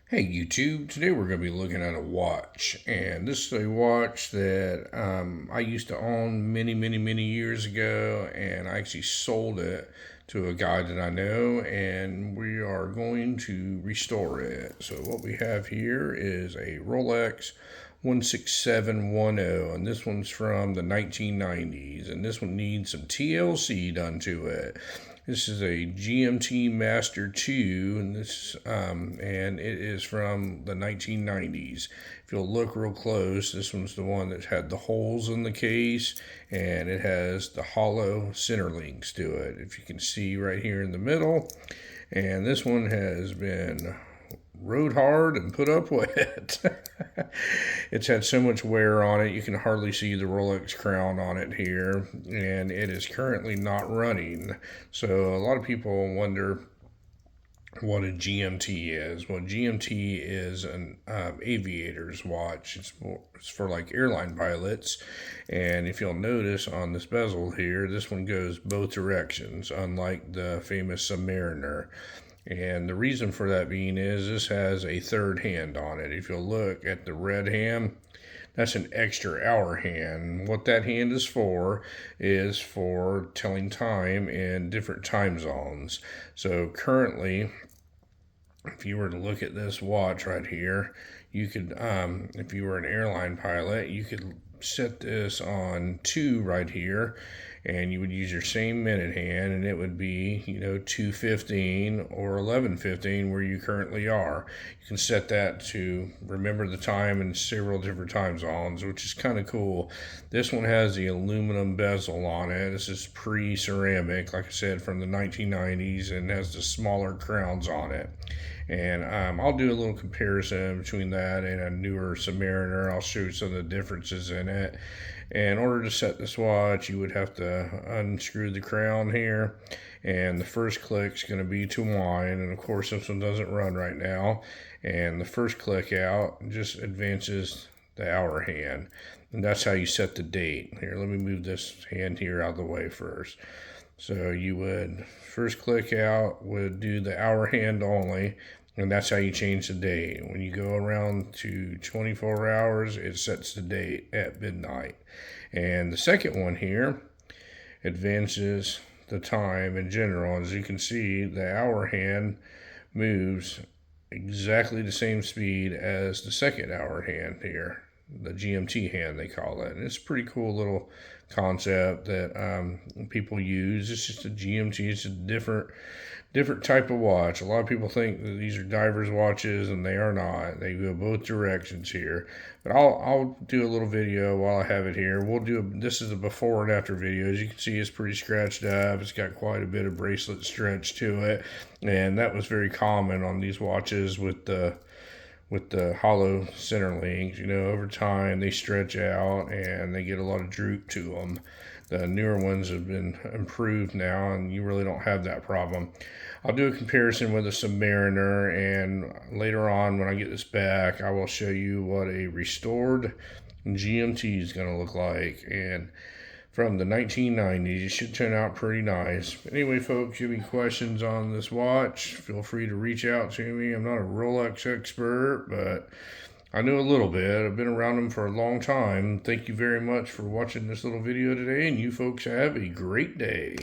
Hey YouTube, today we're going to be looking at a watch, and this is a watch that I used to own many years ago, and I actually sold it to a guy that I know, and we are going to restore it. So what we have here is a Rolex 16710, and this one's from the 1990s, and this one needs some TLC done to it. This is a GMT Master II, and it is from the 1990s. If you'll look real close, this one's the one that had the holes in the case, and it has the hollow center links to it. If you can see right here in the middle, and this one has been rode hard and put up wet. It's had so much wear on it, you can hardly see the Rolex crown on it here, and it is currently not running. So a lot of people wonder what a GMT is. Well, GMT is an aviator's watch. It's for like airline pilots, and if you'll notice on this bezel here, this one goes both directions, unlike the famous Submariner. And the reason for that being is this has a third hand on it. If you'll look at the red hand, that's an extra hour hand. What that hand is for telling time in different time zones. So currently, if you were to look at this watch right here, you could, if you were an airline pilot, you could set this on 2 right here, and you would use your same minute hand, and it would be 2:15 or 11:15 where you currently are. You can set that to remember the time in several different time zones, which is kind of cool. This one has the aluminum bezel on it. This is pre-ceramic, like I said, from the 1990s, and has the smaller crowns on it. And I'll do a little comparison between that and a newer Submariner. I'll show you some of the differences in it. And in order to set this watch, you would have to unscrew the crown here, and the first click is going to be to wind, and of course this one doesn't run right now, and the first click out just advances the hour hand, and that's how you set the date. Here, let me move this hand here out of the way first. So you would first click out, would do the hour hand only, and that's how you change the date. When you go around to 24 hours, it sets the date at midnight. And the second one here advances the time in general. As you can see, the hour hand moves exactly the same speed as the second hour hand here, the GMT hand they call it. And it's a pretty cool little concept that people use. It's just a GMT. It's a different type of watch. A lot of people think that these are divers watches, and they are not. They go both directions here. But I'll do a little video while I have it here. This is a before and after video. As you can see, it's pretty scratched up. It's got quite a bit of bracelet stretch to it, and that was very common on these watches with the hollow center links. Over time they stretch out and they get a lot of droop to them. The newer ones have been improved now, and you really don't have that problem. I'll do a comparison with a Submariner, and later on when I get this back, I will show you what a restored GMT is going to look like. And from the 1990s, it should turn out pretty nice. Anyway, folks, if you have any questions on this watch, feel free to reach out to me. I'm not a Rolex expert, but I know a little bit. I've been around them for a long time. Thank you very much for watching this little video today, and you folks have a great day.